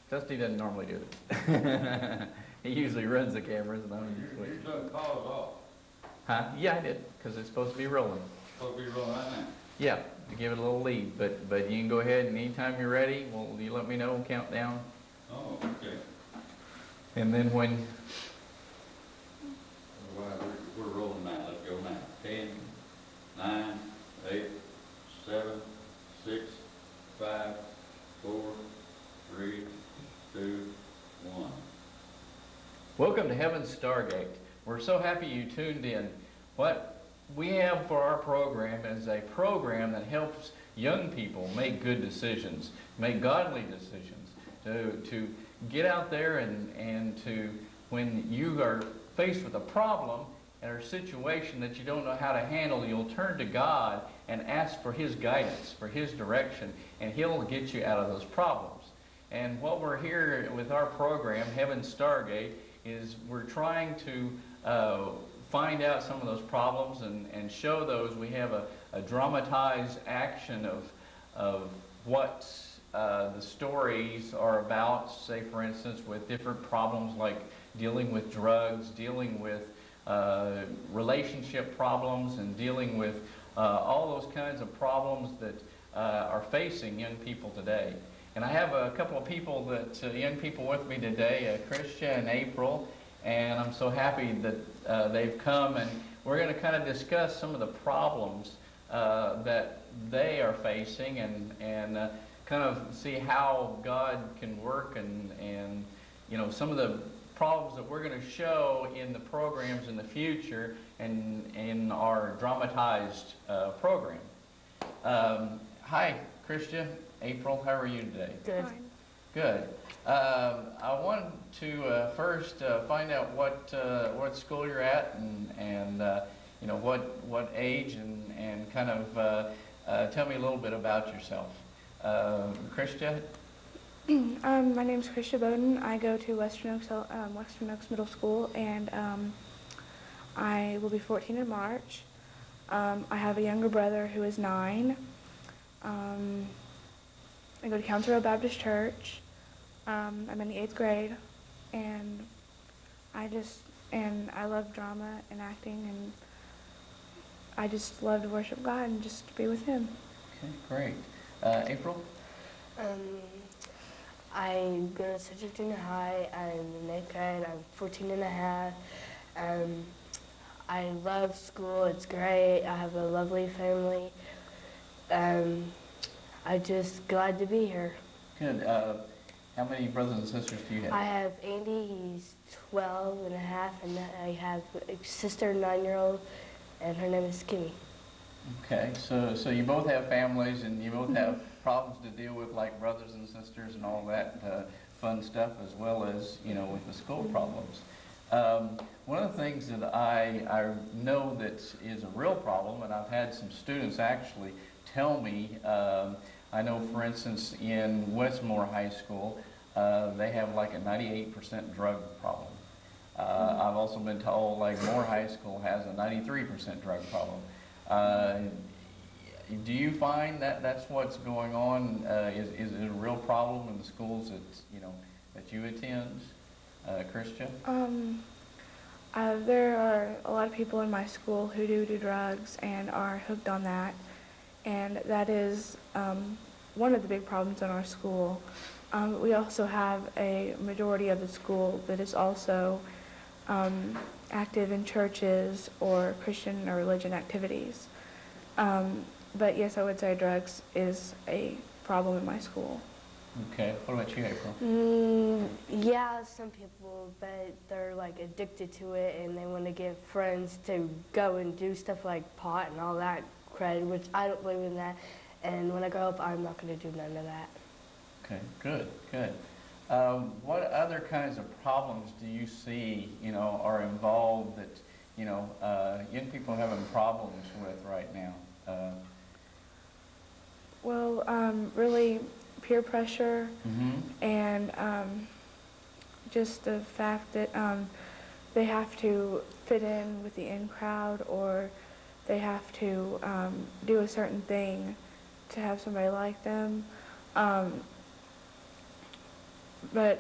Dusty doesn't normally do this. He usually runs the cameras, and I'm just You waiting. took pause off. Huh? Yeah, I did, because it's supposed to be rolling. Supposed to be rolling right now. Yeah, to give it a little lead, but you can go ahead and anytime you're ready, well, you let me know, count down. Oh, okay. And then when, Well, we're rolling now. Let's go now. 10, 9, 8, 7, 6, 5, 4, 3, 2, 1. welcome to Heaven's Stargate. We're so happy you tuned in. What we have for our program is a program that helps young people make good decisions, make godly decisions, to get out there and to, when you are faced with a problem or a situation that you don't know how to handle, you'll turn to God and ask for His guidance, for His direction, and He'll get you out of those problems. And what we're here with our program, Heaven's Stargate, is we're trying to find out some of those problems and show those. We have a dramatized action of what the stories are about, say for instance with different problems like dealing with drugs, dealing with relationship problems, and dealing with all those kinds of problems that are facing young people today. And I have a couple of people young people with me today, Christian and April, and I'm so happy that they've come, and we're going to kind of discuss some of the problems that they are facing and kind of see how God can work and you know, some of the problems that we're going to show in the programs in the future and in our dramatized program. Hi, Christian. April, how are you today? Good. Fine. Good. I wanted to first find out what school you're at and you know what age and kind of tell me a little bit about yourself. Christian? My name's Krisha Bowden. I go to Western Oaks Middle School, and I will be 14 in March. I have a younger brother who is 9. I go to Council Road Baptist Church. I'm in the 8th grade, and I love drama and acting, and I just love to worship God and just be with Him. Okay, great. April? I go to Central Junior High. I'm in 8th grade. I'm 14 and a half. I love school. It's great. I have a lovely family. I'm just glad to be here. Good. How many brothers and sisters do you have? I have Andy. He's 12 and a half, and I have a sister, 9-year-old, and her name is Kimmy. Okay, so you both have families and you both have problems to deal with, like brothers and sisters and all that fun stuff, as well as, you know, with the school problems. One of the things that I know that is a real problem, and I've had some students actually tell me, I know for instance in Westmore High School, they have like a 98% drug problem. I've also been told like Moore High School has a 93% drug problem. Do you find that that's what's going on? Is it a real problem in the schools that you attend, Christian? There are a lot of people in my school who do drugs and are hooked on that, and that is one of the big problems in our school. We also have a majority of the school that is also active in churches or Christian or religion activities. But yes, I would say drugs is a problem in my school. Okay, what about you, April? Yeah, some people, but they're like addicted to it, and they want to get friends to go and do stuff like pot and all that crud, which I don't believe in that. And when I grow up, I'm not going to do none of that. Okay, good, good. What other kinds of problems do you see, you know, are involved that, you know, young people are having problems with right now? Well, really peer pressure, and just the fact that they have to fit in with the in crowd, or they have to do a certain thing to have somebody like them, Um, but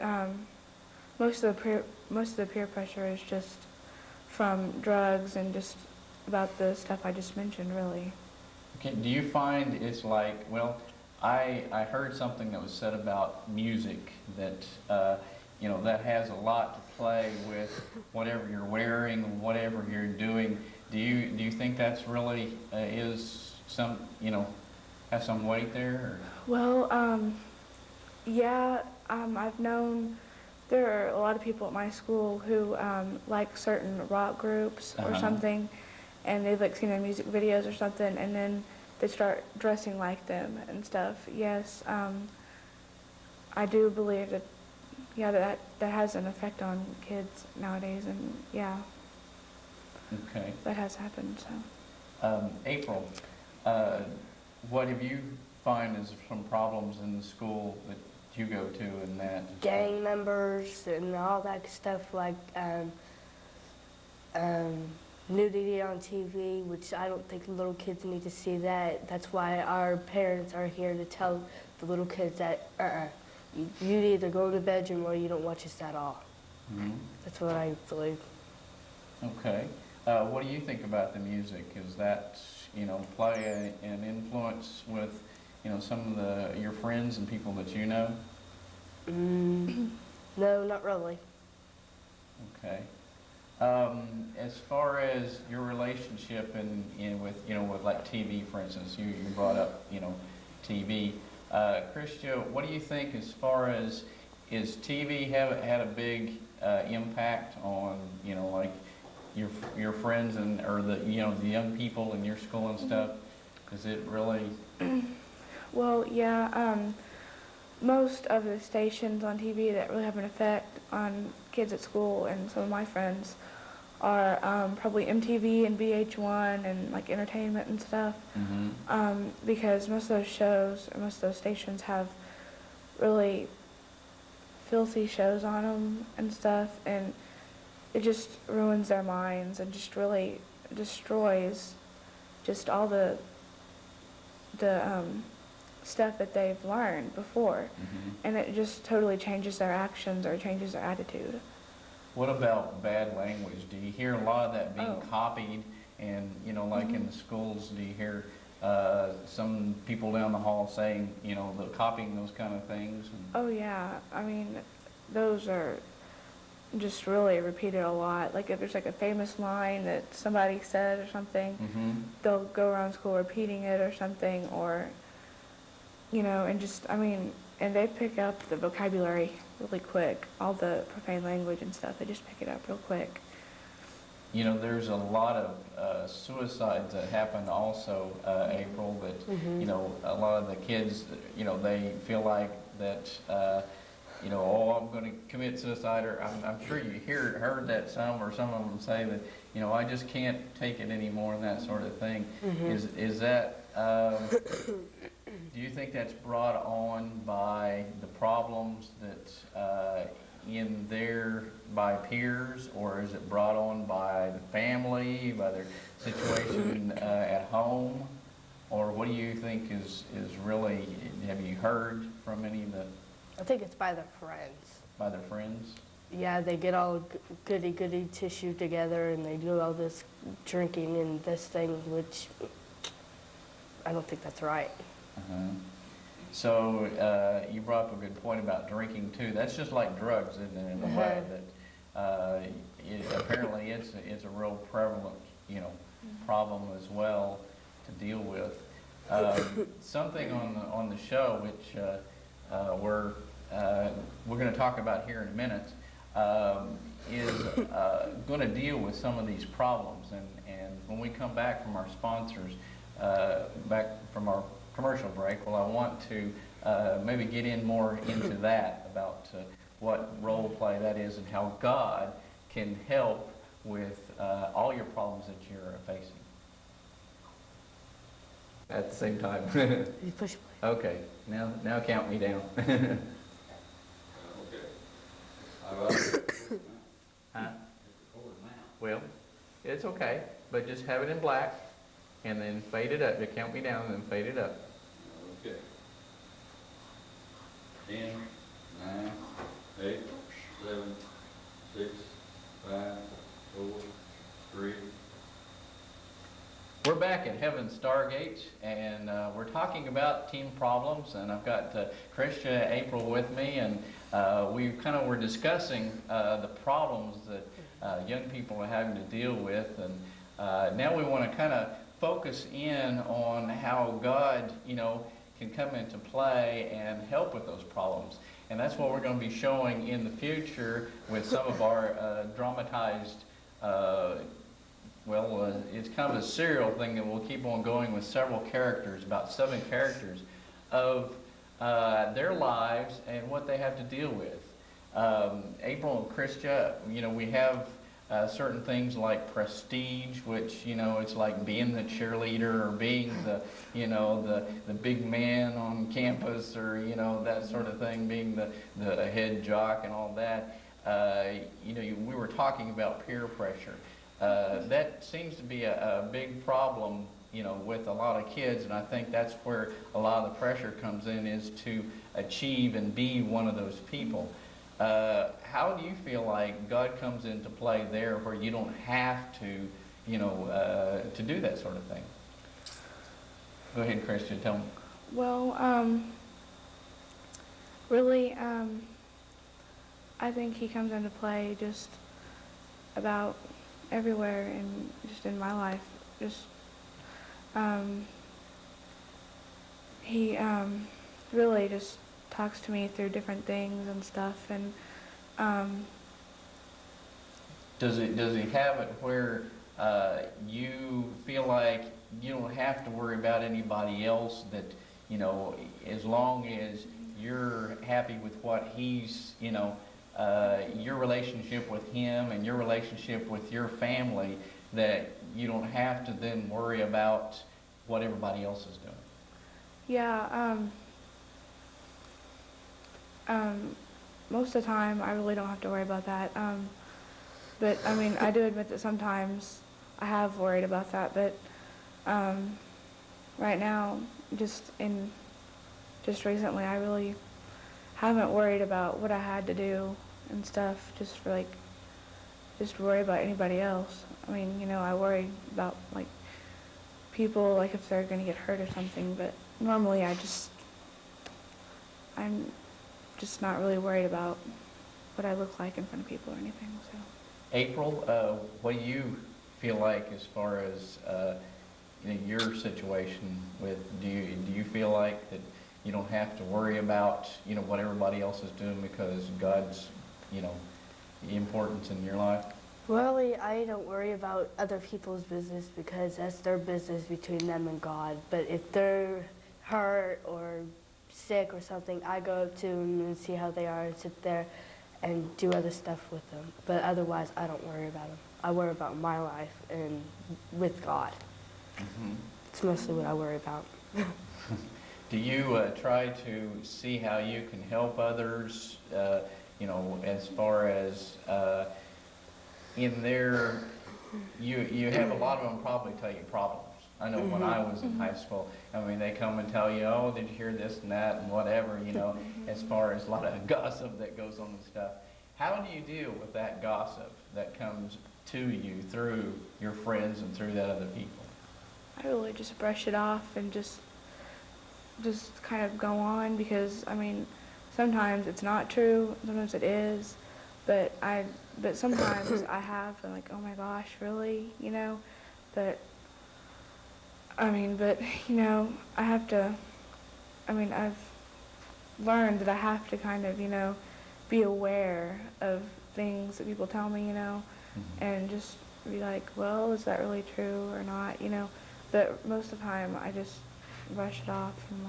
most of the peer pressure is just from drugs and just about the stuff I just mentioned, really. Okay, do you find it's like, well, I heard something that was said about music that, that has a lot to play with whatever you're wearing, whatever you're doing. Do you think that's really is some, has some weight there? Well, yeah, I've known there are a lot of people at my school who like certain rock groups or something, and they've like seen their music videos or something, and then they start dressing like them and stuff. Yes, I do believe that, yeah, that has an effect on kids nowadays, and yeah, Okay. that has happened. So. April, what have you find is some problems in the school that you go to and that? Gang members and all that stuff, like nudity on TV, which I don't think little kids need to see that. That's why our parents are here to tell the little kids that you either go to the bedroom or you don't watch this at all. Mm-hmm. That's what I believe. Okay. What do you think about the music? Is that, play an influence with, some of your friends and people that you know? No, not really. Okay. As far as your relationship with like TV, for instance, you brought up, TV. Christia, what do you think as far as, is TV had a big impact on, like your friends or the young people in your school and stuff? Is it really? Well, yeah, most of the stations on TV that really have an effect on kids at school and some of my friends are probably MTV and VH1 and like entertainment and stuff. Mm-hmm. Because most of those shows or most of those stations have really filthy shows on them and stuff, and it just ruins their minds and just really destroys just all the stuff that they've learned before. Mm-hmm. And it just totally changes their actions or changes their attitude. What about bad language? Do you hear a lot of that being copied? And, like in the schools, do you hear some people down the hall saying, the copying those kind of things? Oh, yeah. I mean, those are just really repeated a lot. Like if there's like a famous line that somebody said or something, they'll go around school repeating it or something, or, and just, and they pick up the vocabulary really quick, all the profane language and stuff, they just pick it up real quick. There's a lot of suicides that happen also, April, that, a lot of the kids, they feel like that, I'm going to commit suicide, or I'm sure you heard that some of them say that, I just can't take it anymore and that sort of thing. Is that, do you think that's brought on by the problems that by peers, or is it brought on by the family, by their situation at home? Or what do you think is really, have you heard from any of the... I think it's by their friends. By their friends? Yeah, they get all goody tissue together and they do all this drinking and this thing, which I don't think that's right. So you brought up a good point about drinking too. That's just like drugs, isn't it, in a way that apparently it's a real prevalent, problem as well to deal with. Something on the show which we're going to talk about here in a minute is going to deal with some of these problems, and when we come back from our sponsors, back from our commercial break, well, I want to maybe get in more into that, about what role play that is and how God can help with all your problems that you're facing. At the same time. You push play. Okay, now count me down. Okay. Huh? Well, it's okay, but just have it in black and then fade it up. You count me down and then fade it up. Okay. 10, 9, 8, 7, 6, 5, 4, 3. We're back at Heaven Stargate, and we're talking about teen problems, and I've got Christia, April with me, and we kind of were discussing the problems that young people are having to deal with, and now we want to kind of focus in on how God, can come into play and help with those problems. And that's what we're going to be showing in the future with some of our dramatized it's kind of a serial thing that we'll keep on going with several characters, about 7 characters, of their lives and what they have to deal with. April and Christia, we have certain things like prestige, which, it's like being the cheerleader or being the big man on campus, or, that sort of thing, being the head jock and all that. We were talking about peer pressure. That seems to be a big problem, with a lot of kids, and I think that's where a lot of the pressure comes in, is to achieve and be one of those people. How do you feel like God comes into play there, where you don't have to, to do that sort of thing? Go ahead, Christian, tell me. Well, really, I think he comes into play just about everywhere, and just in my life. Just he really just talks to me through different things and stuff, and does he have it where you feel like you don't have to worry about anybody else, that as long as you're happy with what he's your relationship with him and your relationship with your family, that you don't have to then worry about what everybody else is doing? Yeah, most of the time I really don't have to worry about that. But I mean, I do admit that sometimes I have worried about that, but right now, just recently, I really haven't worried about what I had to do and stuff, just worry about anybody else. I mean, I worry about people, if they're gonna get hurt or something, but normally I'm just not really worried about what I look like in front of people or anything. So. April, what do you feel like as far as your situation with? Do you feel like that you don't have to worry about what everybody else is doing because God's importance in your life? Really, I don't worry about other people's business, because that's their business between them and God. But if they're hurt or sick or something, I go up to them and see how they are and sit there and do other stuff with them. But otherwise, I don't worry about them. I worry about my life and with God. Mm-hmm. It's mostly what I worry about. Do you try to see how you can help others, as far as in their, you have a lot of them probably tell you problems. I know when I was in high school, they come and tell you, oh, did you hear this and that and whatever, as far as a lot of gossip that goes on and stuff. How do you deal with that gossip that comes to you through your friends and through that other people? I really just brush it off and just kind of go on, because sometimes it's not true, sometimes it is, but sometimes I have been like, oh my gosh, really, but I have to, I've learned that I have to kind of, be aware of things that people tell me, and just be like, well, is that really true or not, but most of the time I just brush it off and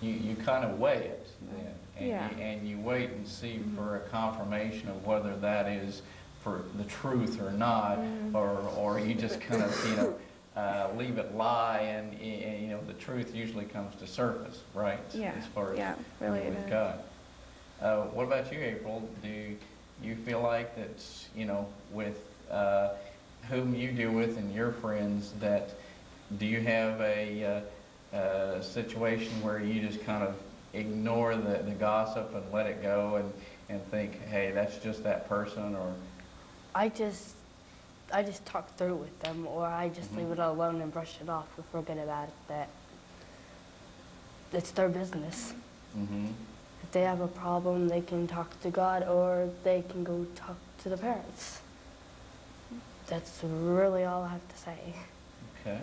You kind of weigh it then, and, yeah. and you wait and see for a confirmation of whether that is for the truth or not, or you just kind of leave it lie, and the truth usually comes to surface, right? Yeah. As far as really with God. What about you, April? Do you feel like that's with whom you deal with and your friends, that do you have a situation where you just kind of ignore the gossip and let it go and think, hey, that's just that person, or I just talk through with them, or I just leave it alone and brush it off and forget about it. That it's their business. If they have a problem, they can talk to God, or they can go talk to the parents. That's really all I have to say. Okay.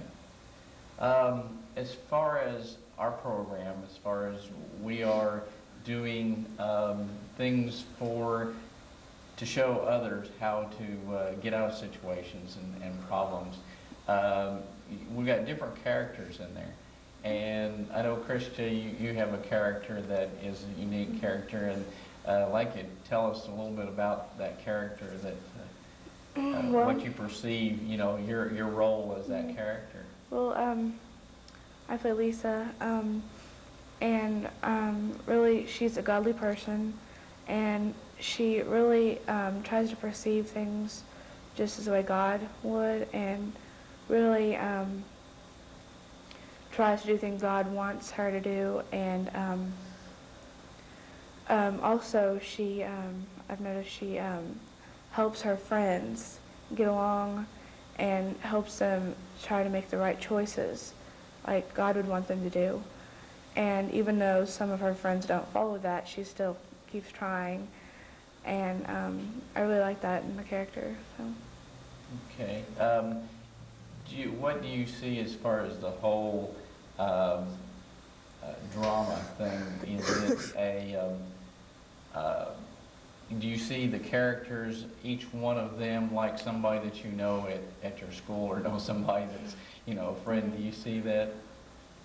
As far as our program, as far as we are doing things to show others how to get out of situations and problems, we've got different characters in there. And I know, Christia, you have a character that is a unique character, and I'd like you to tell us a little bit about that character, that what you perceive, your role as that character. Well, I play Lisa, and really she's a godly person, and she really tries to perceive things just as the way God would, and really tries to do things God wants her to do. And also I've noticed she helps her friends get along and helps them try to make the right choices like God would want them to do. And even though some of her friends don't follow that, she still keeps trying. And I really like that in the character. So. Okay. What do you see as far as the whole drama thing? Is it do you see the characters, each one of them, like somebody that you know at your school, or know somebody that's, a friend? Do you see that?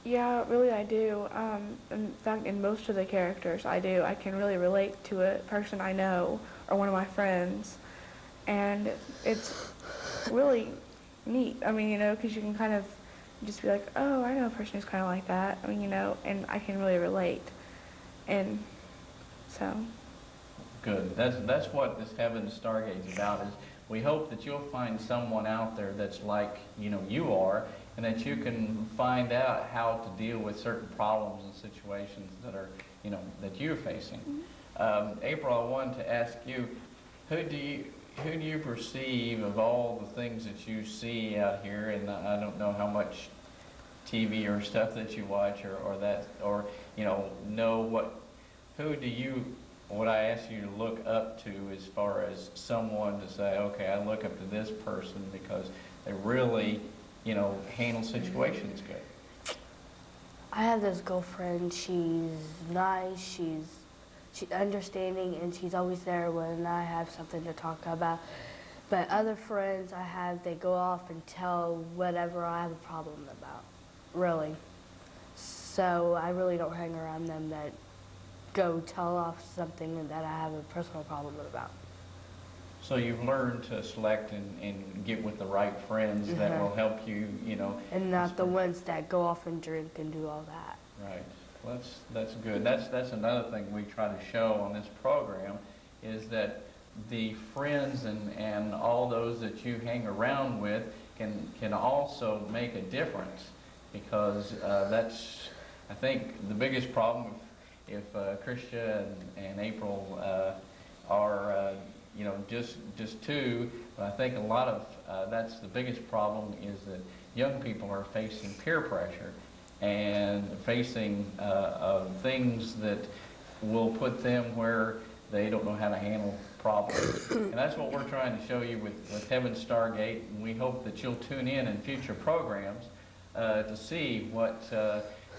Yeah, really I do. In fact, in most of the characters I do. I can really relate to a person I know or one of my friends. And it's really neat. I mean, because you can kind of just be like, oh, I know a person who's kind of like that. I mean, and I can really relate. And so... Good. That's what this Heaven Stargate is about. Is we hope that you'll find someone out there that's like you are, and that you can find out how to deal with certain problems and situations that are that you're facing. April, I wanted to ask you, who do you perceive of all the things that you see out here? And I don't know how much TV or stuff that you watch, or know what. Who do you? What I ask you to look up to as far as someone to say, okay, I look up to this person because they really, handle situations good. I have this girlfriend. She's nice. She's understanding, and she's always there when I have something to talk about. But other friends I have, they go off and tell whatever I have a problem about, really. So I really don't hang around them that go tell off something that I have a personal problem about. So you've learned to select and get with the right friends that will help you, And not the ones that go off and drink and do all that. Right. Well, that's good. That's another thing we try to show on this program, is that the friends and all those that you hang around with can also make a difference, because that's, I think, the biggest problem. If Christia and April are, just two, but I think a lot of that's the biggest problem, is that young people are facing peer pressure and facing things that will put them where they don't know how to handle problems. And that's what we're trying to show you with Heaven Stargate, and we hope that you'll tune in future programs to see what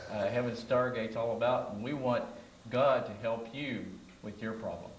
Heaven Stargate's all about, and we want God to help you with your problems.